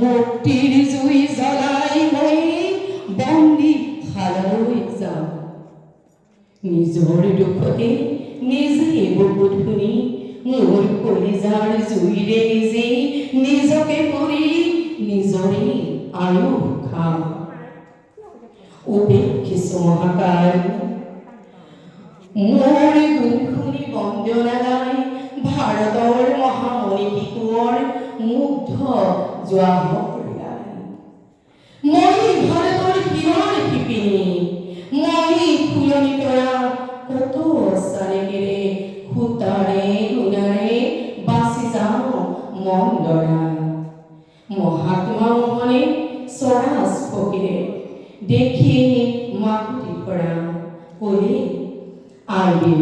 মুক্তিৰ জুই জ্বলাই মই বন্দী শাললৈ যাওঁ। নিজৰ দুখতে নিজে বুকুত শুনি মোৰ কলিজাৰ জুইৰে নিজেই নিজকে পৰি নিজৰে আয়ুস খাওঁ। উপেক্ষিছো মহাকাল মোৰ গুণ শুনি বন্দনা গাই ভাৰতৰ মহামণি কোঁৱৰ মুগ্ধ যোৱা হৰিয়াই। মই ভাৰতৰ হীৰৰ শিপিনী, মই ফুলনি তৰা কত চানেকেৰে সূতাৰে গুণাৰে বাচি যাওঁ মন লৰা। মহাত্মা মোহনে স্বৰাজ ফকীৰে দেখি মাকুতি কৰা কলে I will